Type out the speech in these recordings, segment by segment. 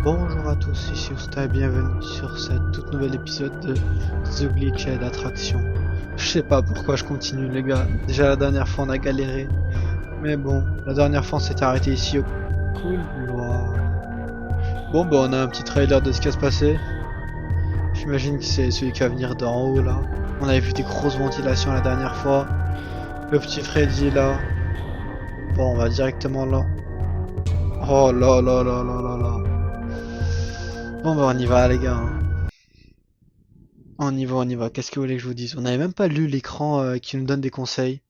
Bonjour à tous, ici Ousta et bienvenue sur ce tout nouvel épisode de The Glitched Attraction. Je sais pas pourquoi je continue les gars, déjà la dernière fois on a galéré, mais bon, la dernière fois on s'était arrêté ici au couloir. Bon bah on a un petit trailer de ce qui va se passer, j'imagine que c'est celui qui va venir d'en haut là. On avait vu des grosses ventilations la dernière fois, le petit Freddy est là, bon on va directement là. Oh là là là là là là. Bon bah on y va les gars, hein. On y va, on y va. Qu'est-ce que vous voulez que je vous dise? On n'avait même pas lu l'écran qui nous donne des conseils.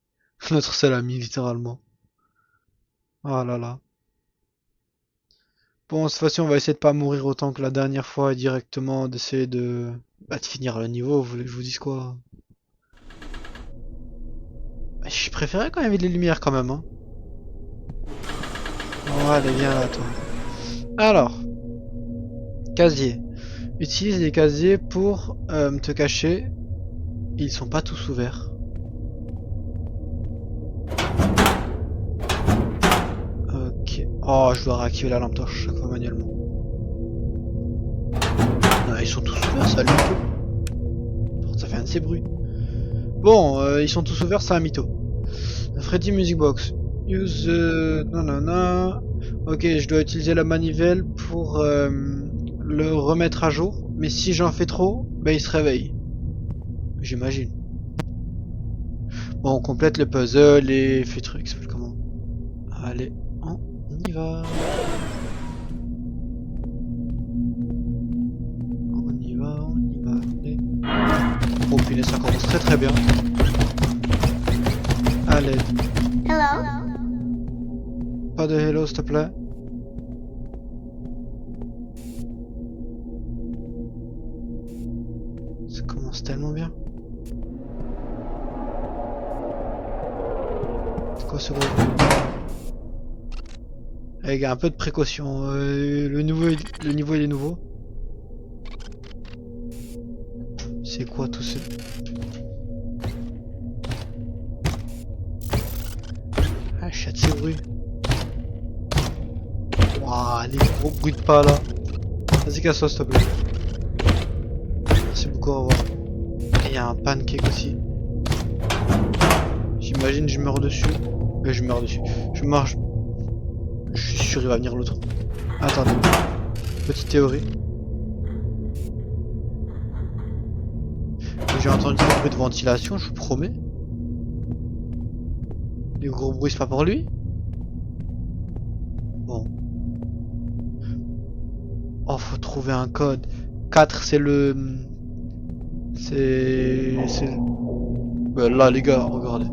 Notre seul ami, littéralement. Oh là là. Bon, cette fois-ci, on va essayer de pas mourir autant que la dernière fois et directement d'essayer de... Bah, de finir le niveau. Vous voulez que je vous dise quoi? Bah, je préférais quand il y avait des lumières quand même, hein. Oh, allez, viens là, toi. Alors, casier. Utilise les casiers pour te cacher. Ils sont pas tous ouverts. Ok. Oh, je dois réactiver la lampe torche chaque fois manuellement. Ah, ils sont tous ouverts, ça lui peut. Ça fait un de ces bruits. Bon, ils sont tous ouverts, c'est un mytho. Freddy Music Box. Use... non, non, non. Ok, je dois utiliser la manivelle pour le remettre à jour. Mais si j'en fais trop, bah il se réveille. J'imagine. Bon, on complète le puzzle et fait truc, ça s'appelle comment? Allez, on y va. On y va, on y va. Allez. Oh punaise, ça commence très très bien. Allez. Hello? Pas de hello, s'il te plaît. Ça commence tellement bien. C'est quoi ce gros? Avec un peu de précaution. Le niveau il est nouveau. C'est quoi tout ce... Ah, je de ces bruits. Waouh, les gros bruits de pas là. Vas-y, casse-toi, s'il te plaît. Merci beaucoup, au revoir. Et il y a un pancake aussi. J'imagine je meurs dessus. Je meurs dessus. Je marche. Je suis sûr il va venir l'autre. Attendez. Petite théorie. J'ai entendu des bruits de ventilation, je vous promets. Les gros bruits, c'est pas pour lui. Bon. Oh, faut trouver un code. 4, c'est le... C'est... Là, les gars, regardez.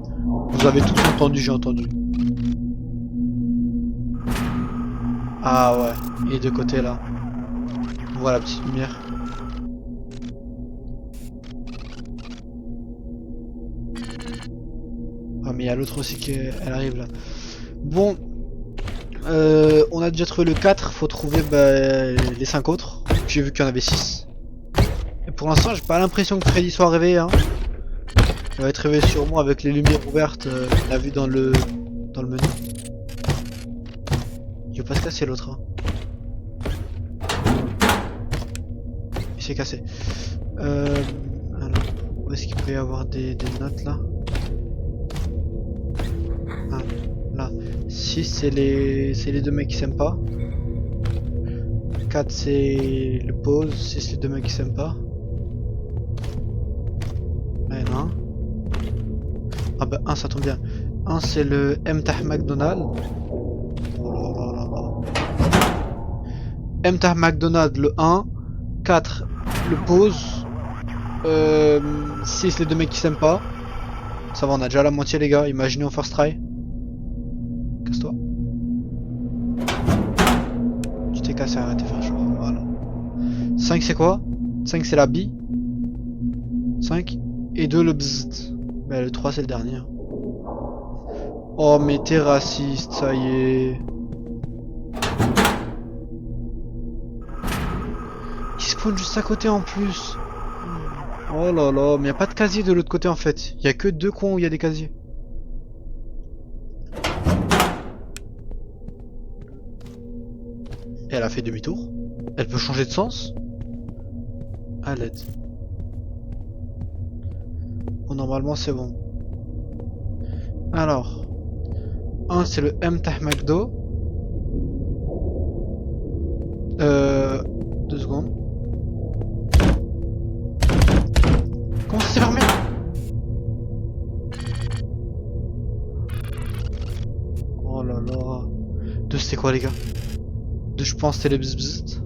Vous avez tout entendu, j'ai entendu. Ah ouais, et de côté là. Voilà la petite lumière. Ah mais il y a l'autre aussi qui elle arrive là. Bon, on a déjà trouvé le 4, faut trouver les 5 autres. J'ai vu qu'il y en avait 6. Et pour l'instant j'ai pas l'impression que Freddy soit réveillé, hein. Il va être réveillé sûrement avec les lumières ouvertes, on l'a vu dans le menu. Il veut pas se casser l'autre, hein. Il s'est cassé. Alors, où est-ce qu'il peut y avoir des notes là? Ah, là. 6 c'est les deux mecs qui s'aiment pas. 4 c'est le pause, 6 les deux mecs qui s'aiment pas. Là il y en a un. Ah bah 1 ça tombe bien. 1 c'est le Mtah McDonald. Oh là là là là. Mtah McDonald le 1. 4 le pause. 6 les deux mecs qui s'aiment pas. Ça va, on a déjà la moitié les gars, imaginez on first try. Casse-toi. Tu t'es cassé, arrête de faire chaud. Voilà. 5 c'est quoi? 5 c'est la bi. 5. Et 2 le bzzzt. Bah le 3 c'est le dernier. Oh mais t'es raciste, ça y est. Il spawn juste à côté en plus. Oh là là, mais y a pas de casier de l'autre côté en fait. Y a que 2 coins où y a des casiers. Et elle a fait demi-tour. Elle peut changer de sens? À l'aide. Bon, normalement c'est bon. Alors. Un c'est le M Tah McDo. 2 secondes. Comment ça s'est fermé? Oh là là. 2 c'était quoi les gars? 2 je pense c'était les bzz.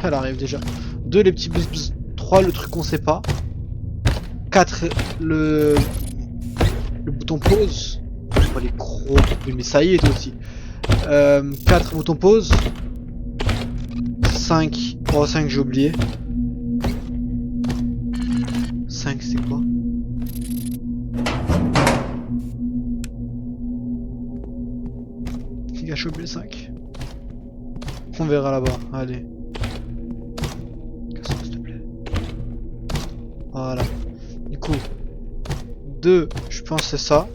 Elle arrive déjà. 2 les petits bzz. 3 le truc qu'on sait pas. 4 le bouton pause. Oh, les gros. Mais ça y est toi aussi. 4 bouton pause. 5. Oh 5 j'ai oublié. 5 c'est quoi? J'ai oublié 5. On verra là-bas. Allez. Casse-toi s'il te plaît. Voilà. Du coup. 2 je pense c'est ça.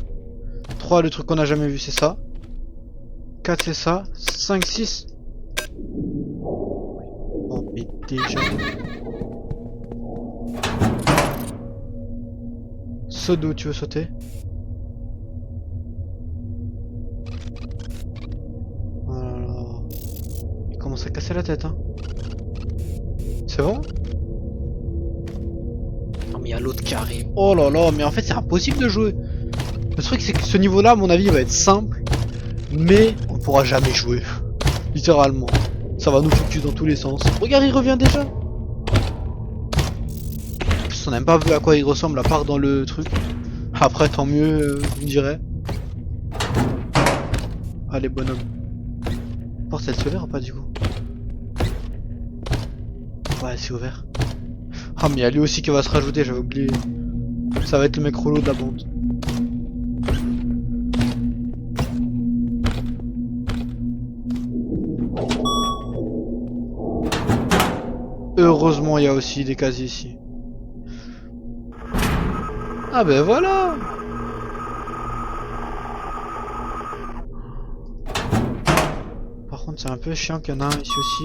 3 le truc qu'on a jamais vu c'est ça. 4 c'est ça. 5, 6. Oh mais déjà. Saut d'où tu veux sauter? Oh là là. Il commence à casser la tête hein. C'est bon? Non mais il y a l'autre qui arrive. Oh là là, mais en fait c'est impossible de jouer. Le truc c'est que ce niveau là à mon avis va être simple. Mais on pourra jamais jouer. Littéralement. Ça va nous foutre dans tous les sens. Regarde il revient déjà. En plus on n'a même pas vu à quoi il ressemble à part dans le truc. Après tant mieux vous me direz. Allez bonhomme. Porte elle s'est ouverte ou pas du coup? Ouais c'est ouvert. Ah mais il y a lui aussi qui va se rajouter, j'avais oublié. Ça va être le mec relou de la bande. Heureusement il y a aussi des casiers ici. Ah ben voilà. Par contre c'est un peu chiant qu'il y en a un ici aussi.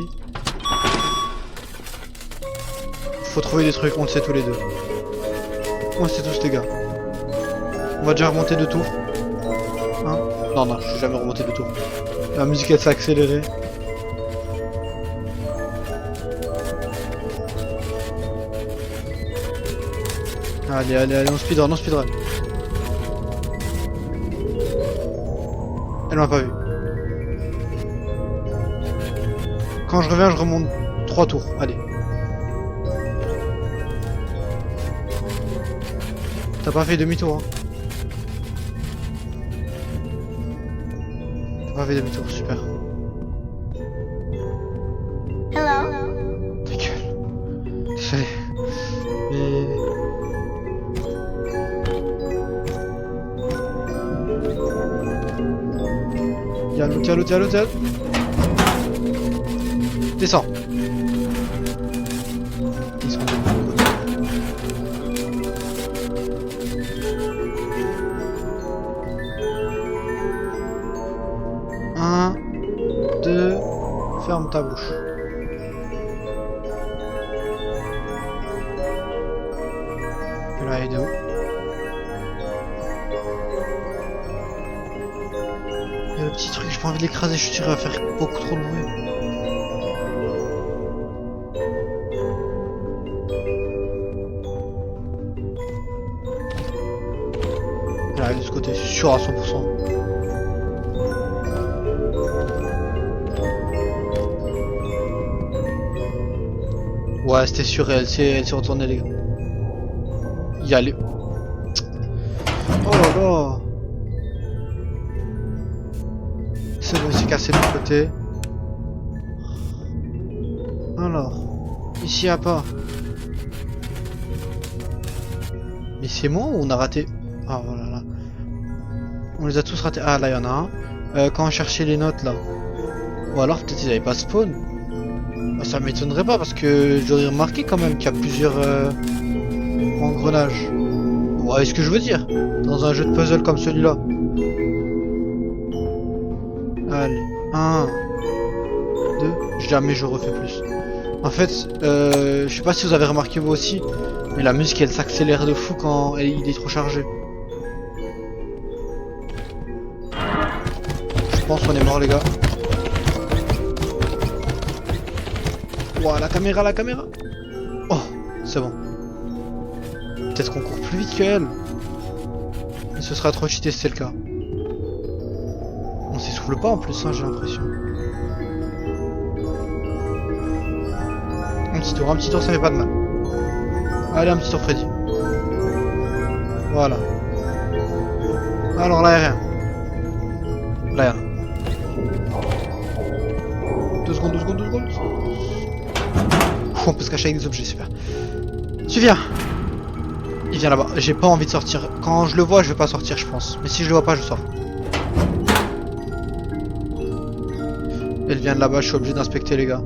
Faut trouver des trucs, on le sait tous les deux. On le sait tous les gars. On va déjà remonter de tour. Hein? Non non, je suis jamais remonté de tour. La musique elle s'est accélérée. Allez, allez, allez, on speedrun, on speedrun. Elle m'a pas vu. Quand je reviens, je remonte 3 tours. Allez. T'as pas fait demi-tour, hein. T'as pas fait demi-tour, super. Hello. Ta gueule. C'est... Mais... Y'a l'autre, y'a l'autre, y'a l'autre, y'a l'autre. Descends. Ils sont de mon côté. 1, 2, ferme ta bouche. Et là, il est où? Il y a le petit truc, j'ai pas envie de l'écraser, je suis sûr qu'il va faire beaucoup trop de bruit. Il arrive de ce côté, je suis sûr à 100%. Ouais, c'était sûr, elle s'est retournée, les gars. Y aller. Oh là là. C'est bon, il s'est cassé de l'autre côté. Alors, ici à pas. Mais c'est moi ou on a raté? Ah voilà là. On les a tous ratés. Ah là il y en a un. Quand on cherchait les notes là. Ou alors peut-être ils avaient pas spawn. Bah, ça m'étonnerait pas parce que j'aurais remarqué quand même qu'il y a plusieurs engrenages. Vous voyez ce que je veux dire? Dans un jeu de puzzle comme celui-là. Allez, 1, 2. Jamais je refais plus. En fait, je sais pas si vous avez remarqué vous aussi, mais la musique elle s'accélère de fou quand il est trop chargé. Je pense qu'on est mort les gars. Ouah, la caméra, la caméra. Oh, c'est bon. Peut-être qu'on court plus vite qu'elle. Mais ce sera trop cheaté si c'est le cas. On s'essouffle pas en plus, hein, j'ai l'impression. Un petit tour ça fait pas de mal. Allez, un petit tour Freddy. Voilà. Alors là y'a rien. Là y'a rien. 2 secondes, 2 secondes, 2 secondes. On peut se cacher avec des objets, super. Tu viens. Il vient là-bas. J'ai pas envie de sortir. Quand je le vois, je vais pas sortir, je pense. Mais si je le vois pas, je sors. Elle vient de là-bas, je suis obligé d'inspecter les gars.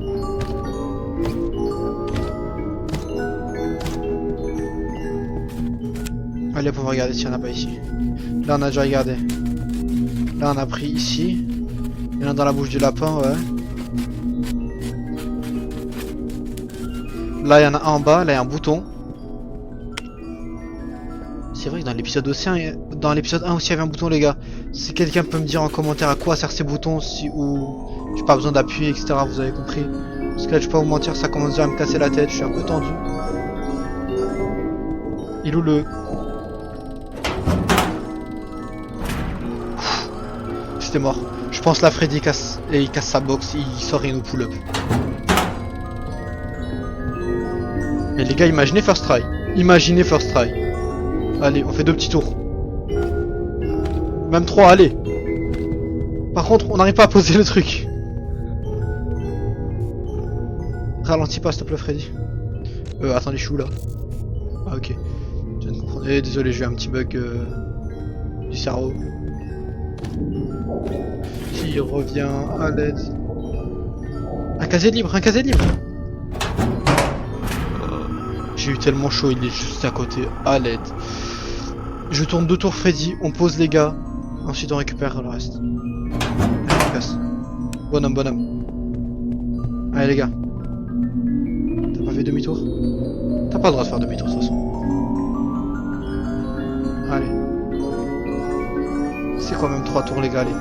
Allez, on va regarder s'il y en a pas ici. Là, on a déjà regardé. Là, on a pris ici. Il y en a dans la bouche du lapin, ouais. Là, il y en a un en bas. Là, il y a un bouton. C'est vrai que dans l'épisode 1 aussi, il y avait un bouton, les gars. Si quelqu'un peut me dire en commentaire à quoi servent ces boutons, si ou j'ai pas besoin d'appuyer, etc. Vous avez compris. Parce que là, je vais pas vous mentir, ça commence déjà à me casser la tête. Je suis un peu tendu. Il est où le... C'était mort. Je pense la Freddy casse et il casse sa box, il sort et il nous pull up. Mais les gars, imaginez first try. Imaginez first try. Allez, on fait 2 petits tours. Même 3, allez. Par contre, on n'arrive pas à poser le truc. Ralentis pas, s'il te plaît, Freddy. Attendez, je suis où là? Ah, ok. Je viens de comprendre. Désolé, j'ai eu un petit bug du cerveau. Qui revient à l'aide. Un casier libre, un casier libre. J'ai eu tellement chaud, il est juste à côté, à l'aide. Je tourne 2 tours Freddy, on pose les gars. Ensuite on récupère le reste. Allez, on casse. Bonhomme, bonhomme. Allez les gars. T'as pas fait demi-tour? T'as pas le droit de faire demi-tour de toute façon. Allez. C'est quand même 3 tours les gars, allez.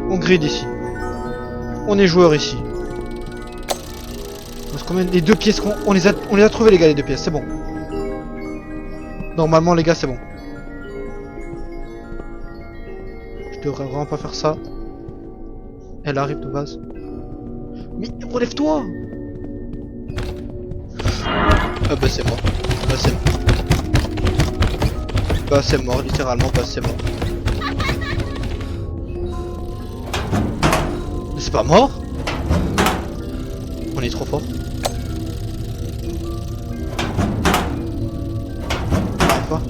On grid ici. On est joueur ici. Combien les 2 pièces on les a trouvées les gars, les 2 pièces, c'est bon. Normalement les gars, c'est bon. Je devrais vraiment pas faire ça. Elle arrive de base. Mais relève-toi. Ah bah c'est mort. Bah c'est mort. Bah c'est mort, littéralement, bah c'est mort. Mais c'est pas mort. On est trop fort. Pas.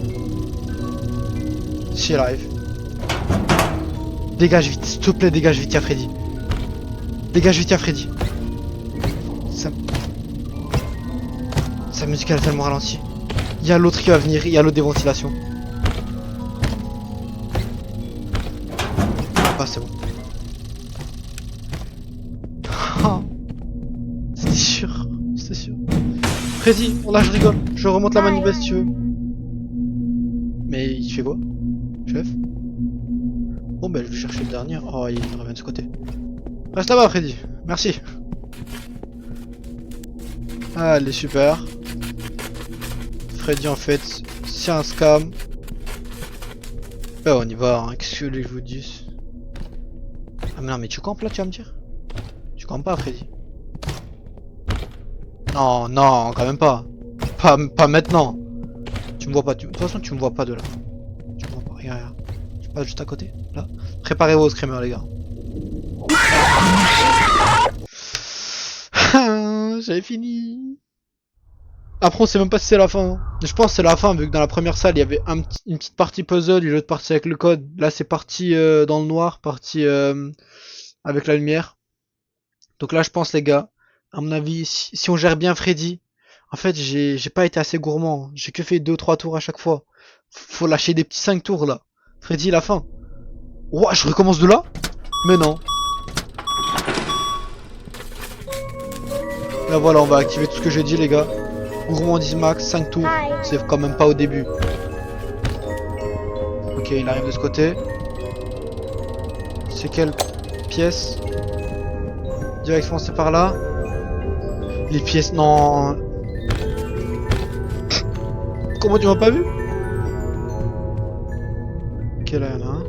Si elle arrive. Dégage vite, s'il te plaît, dégage vite, y'a Freddy. Dégage vite, y'a Freddy. Sa musique elle a tellement ralenti. Il y a l'autre qui va venir, il y a l'autre des ventilations. Ah, c'est bon. C'était sûr, c'était sûr. Freddy, là je rigole, je remonte la manivelle si tu veux. Mais il fait quoi? Chef? Bon bah je vais chercher le dernier. Oh il revient de ce côté. Reste là-bas Freddy. Merci. Allez super. Freddy en fait c'est un scam. On y va hein. Qu'est-ce que je vous dis? Ah mais non mais tu campes là tu vas me dire? Tu campes pas Freddy? Non non quand même pas. Pas maintenant. Tu me vois pas. De toute façon tu me vois pas de là. Tu me vois pas. Regarde. Je passe juste à côté. Là. Préparez-vous au screamer les gars. J'avais fini. Après on sait même pas si c'est la fin. Je pense que c'est la fin vu que dans la première salle il y avait une petite partie puzzle et l'autre partie avec le code. Là c'est parti dans le noir, parti avec la lumière. Donc là je pense les gars, à mon avis si on gère bien Freddy, en fait j'ai pas été assez gourmand. J'ai que fait 2-3 tours à chaque fois. Faut lâcher des petits 5 tours là. Freddy la fin. Ouah je recommence de là? Mais non. Là voilà, on va activer tout ce que j'ai dit les gars. Gourmandise max, 5 tours, c'est quand même pas au début. Ok, il arrive de ce côté. C'est quelle pièce? Direction c'est par là. Les pièces, non. Comment tu m'as pas vu? Ok, là il y en a un.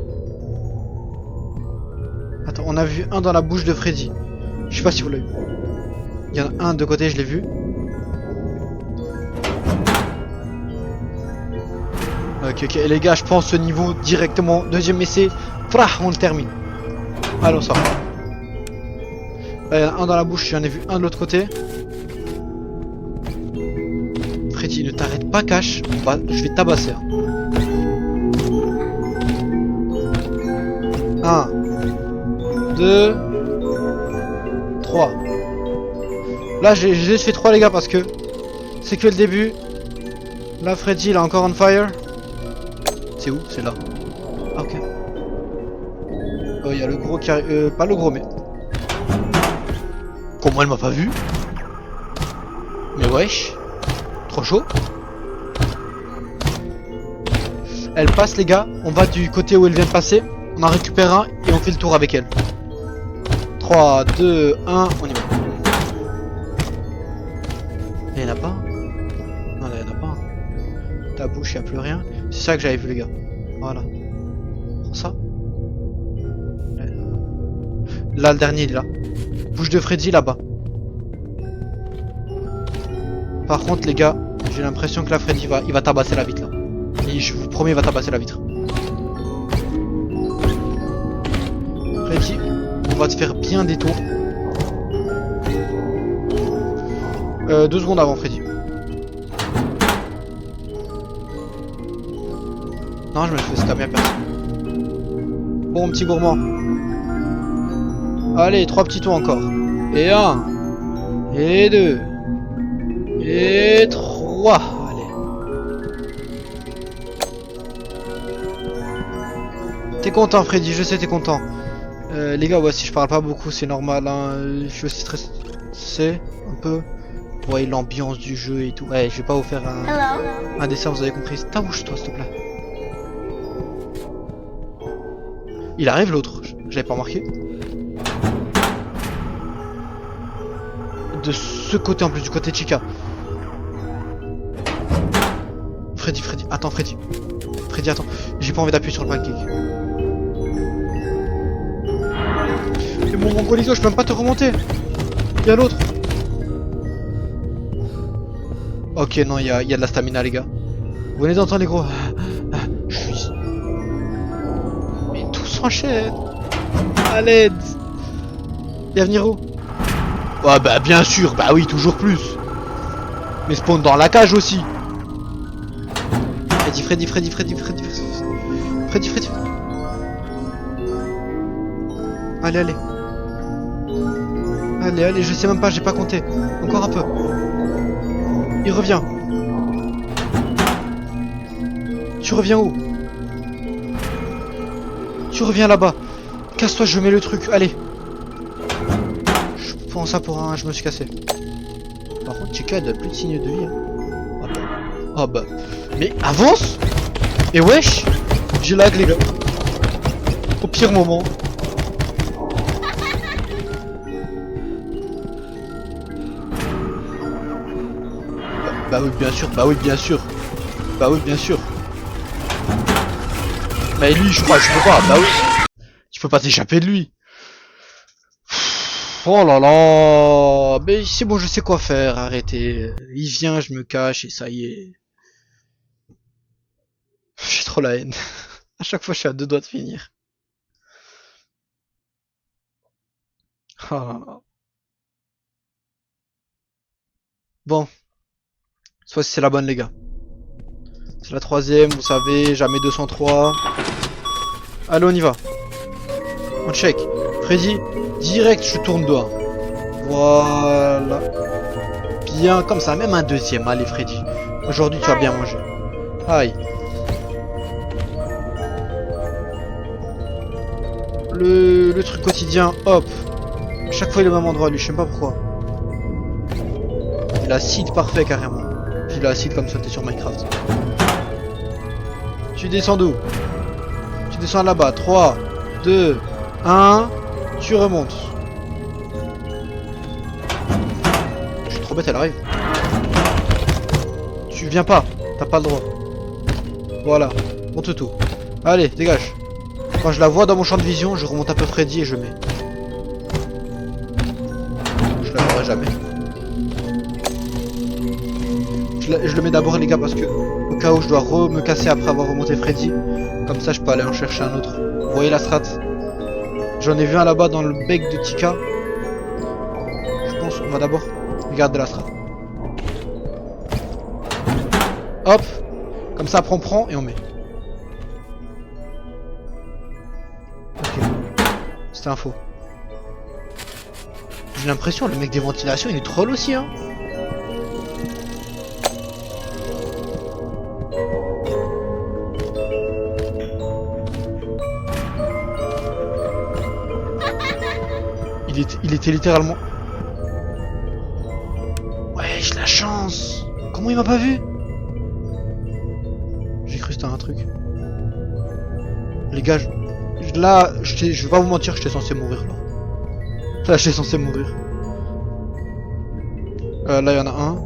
Attends, on a vu un dans la bouche de Freddy. Je sais pas si vous l'avez vu. Il y en a un de côté, je l'ai vu. Ok, ok, les gars, je pense ce niveau directement. Deuxième essai, frah, on le termine. Allez, on sort. Là, il y en a un dans la bouche, j'en ai vu un de l'autre côté. Freddy, ne t'arrête pas, cache. Je vais te tabasser. Hein. 1, 2, 3. Là, j'ai juste fait 3, les gars, parce que c'est que le début. Là, Freddy, il est encore on fire. C'est où? C'est là. Ah, ok. Oh, il y a le gros qui arrive. Pas le gros, mais. Comment elle m'a pas vu? Mais wesh. Trop chaud. Elle passe, les gars. On va du côté où elle vient de passer. On en récupère un et on fait le tour avec elle. 3, 2, 1, on y va. Il y en a pas un? Non, là, il y en a pas un. Ta bouche, il n'y a plus rien. C'est ça que j'avais vu, les gars. Voilà. Prends ça. Là, le dernier, il est là. Bouche de Freddy, là-bas. Par contre, les gars, j'ai l'impression que là, Freddy, il va tabasser la vitre, là. Et je vous promets, il va tabasser la vitre. Freddy, on va te faire bien des tours. 2 secondes avant, Freddy. Non, je me fais scammer à personne. Bon, petit gourmand. Allez, 3 petits tours encore. Et 1. Et 2. Et 3. Allez. T'es content, Freddy, je sais, t'es content. Les gars, ouais, si je parle pas beaucoup, c'est normal. Hein. Je suis aussi stressé, un peu. Vous voyez l'ambiance du jeu et tout. Ouais, je vais pas vous faire un dessin, vous avez compris. Ta bouche, toi, s'il te plaît. Il arrive l'autre, j'avais pas remarqué. De ce côté en plus, du côté de Chica. Freddy, attends Freddy. Freddy, attends. J'ai pas envie d'appuyer sur le pancake. Mais mon mongolizo, je peux même pas te remonter. Il y a l'autre. Ok, non, il y a de la stamina, les gars. Vous venez d'entendre les gros. Je suis. Mais tout s'enchaîne. À l'aide. Il va venir où? Ah bah bien sûr, bah oui, toujours plus. Mais spawn dans la cage aussi. Freddy. Allez. Allez, je sais même pas, j'ai pas compté. Encore un peu. Il revient. Tu reviens où? Tu reviens là-bas. Casse-toi, je mets le truc, allez. Je prends ça pour un... Je me suis cassé. Par contre, Chica, elle donne plus de signes de vie. Hein. Oh bah... Mais avance. Et wesh, j'ai lag, les gars. Au pire moment. Bah oui, bien sûr. Mais lui, je crois, je peux pas. Bah oui. Tu peux pas t'échapper de lui. Oh là là. Mais c'est bon, je sais quoi faire. Arrêtez. Il vient, je me cache et ça y est. J'ai trop la haine. À chaque fois, je suis à 2 doigts de finir. Oh là là. Bon. Soit c'est la bonne, les gars. C'est la 3ème, vous savez, jamais 203. Allez, on y va. On check. Freddy, direct, je tourne dehors. Voilà. Bien, comme ça, même un 2ème. Allez, Freddy. Aujourd'hui, tu vas bien manger. Aïe. Le truc quotidien, hop. Chaque fois, il est au même endroit, lui, je sais pas pourquoi. l'acide parfait carrément. Puis l'acide comme ça t'es sur Minecraft. Tu descends d'où? Tu descends là-bas. 3, 2, 1. Tu remontes. Je suis trop bête, elle arrive. Tu viens pas. T'as pas le droit. Voilà. Monte tout. Allez, dégage. Quand je la vois dans mon champ de vision, je remonte un peu Freddy et je mets. Je la verrai jamais. Je le mets d'abord les gars parce que au cas où je dois me casser après avoir remonté Freddy, comme ça je peux aller en chercher un autre. Vous voyez la strat? J'en ai vu un là-bas dans le bec de Tika. Je pense qu'on va d'abord regarder la strat. Hop, comme ça après on prend et on met. Ok, c'était un faux. J'ai l'impression le mec des ventilations il est troll aussi hein. Il était littéralement... Wesh, la chance! Comment il m'a pas vu? J'ai cru que c'était un truc. Les gars, là, je vais pas vous mentir, j'étais censé mourir là. Là, j'étais censé mourir. Là, il y en a un.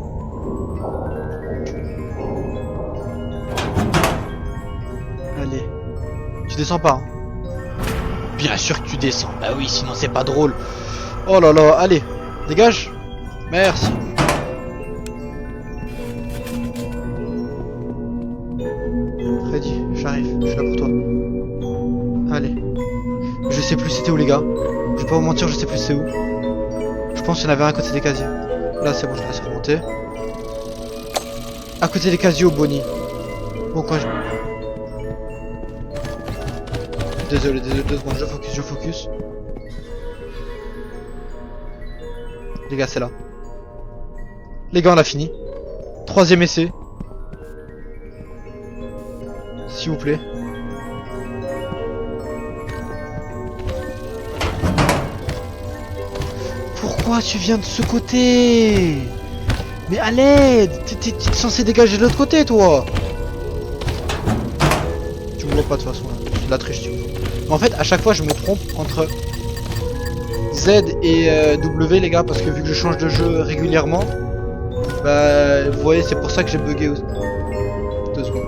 Allez. Tu descends pas, hein? Bien sûr que tu descends. Bah oui, sinon c'est pas drôle. Oh là là, allez, dégage. Merci. Freddy, j'arrive, je suis là pour toi. Allez. Je sais plus c'était où les gars. Je vais pas vous mentir, je sais plus c'est où. Je pense qu'il y en avait un à côté des casiers. Là c'est bon, je laisse remonter. À côté des casiers au Bonnie. Bon quand je... Désolé, 2 secondes, je focus. Les gars, c'est là. Les gars, on a fini. 3ème essai. S'il vous plaît. Pourquoi tu viens de ce côté? Mais à l'aide! T'es censé dégager de l'autre côté, toi! Tu me vois pas de toute façon, là. C'est de la triche, tu me vois. En fait, à chaque fois, je me trompe entre Z et W, les gars, parce que vu que je change de jeu régulièrement, bah, vous voyez, c'est pour ça que j'ai bugué aussi. 2 secondes.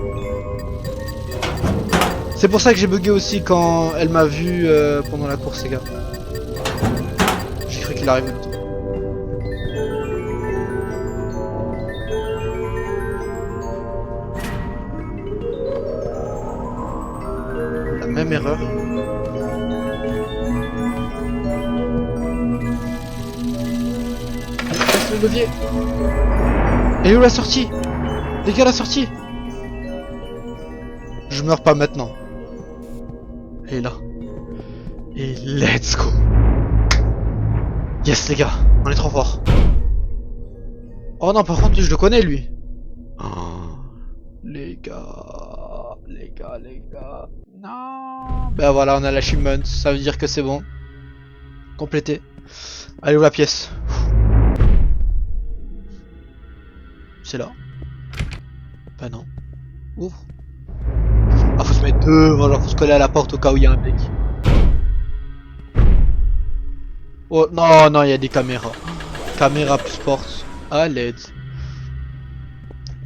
C'est pour ça que j'ai bugué aussi quand elle m'a vu pendant la course, les gars. J'ai cru qu'il arrivait. La même erreur. Le levier. Et où la sortie? Les gars, la sortie. Je meurs pas maintenant. Elle est là. Et let's go. Yes les gars, on est trop fort. Oh non, par contre lui je le connais lui. Oh, les gars. Non. Ben voilà, on a l'achievement, ça veut dire que c'est bon. Complété. Allez, où la pièce? C'est là. Bah non. Ouvre. Ah, faut se mettre devant, genre faut se coller à la porte au cas où il y a un mec. Oh non, non, il y a des caméras. Caméra plus porte. À l'aide.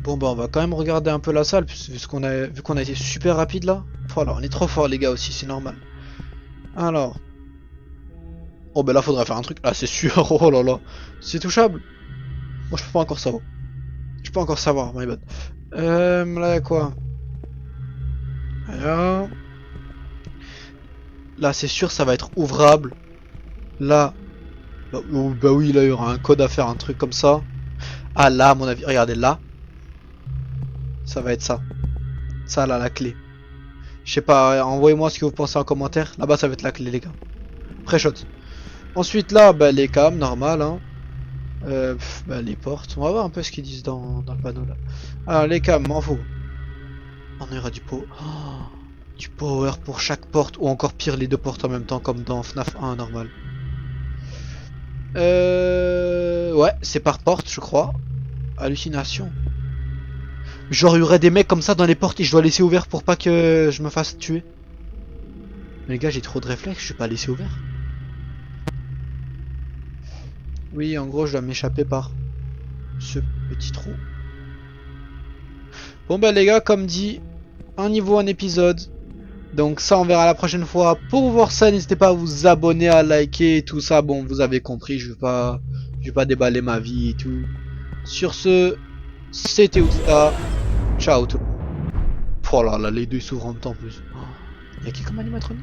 Bon bah on va quand même regarder un peu la salle, vu qu'on a été super rapide là. Voilà, on est trop fort les gars aussi, c'est normal. Alors. Oh bah là faudrait faire un truc. Là c'est sûr, oh là là. C'est touchable. Moi je peux pas encore savoir. Je peux encore savoir, my bad. Là y'a quoi? Là c'est sûr ça va être ouvrable. Là. Bah oui, là il y aura un code à faire, un truc comme ça. Ah là à mon avis, regardez là. Ça va être ça. Ça là, la clé. Je sais pas, envoyez-moi ce que vous pensez en commentaire. Là-bas ça va être la clé les gars. Pré-shot. Ensuite là, bah les cams, normal hein. Bah les portes, on va voir un peu ce qu'ils disent dans le panneau là. Alors les cams, m'en faut. On aura du power. Oh, du power pour chaque porte, ou encore pire les 2 portes en même temps comme dans FNAF 1 normal. Ouais, c'est par porte je crois. hallucination. Genre, il y aurait des mecs comme ça dans les portes et je dois laisser ouvert pour pas que je me fasse tuer. Mais les gars, j'ai trop de réflexes, je vais pas laisser ouvert. Oui, en gros, je dois m'échapper par ce petit trou. Bon bah les gars, comme dit, un niveau, un épisode. Donc ça, on verra la prochaine fois. Pour voir ça, n'hésitez pas à vous abonner, à liker et tout ça. Bon, vous avez compris, je vais pas déballer ma vie et tout. Sur ce, c'était Ousta. Ciao tout le monde. Oh là là, les deux s'ouvrent en même temps en plus. Oh, y'a qui comme animatronique?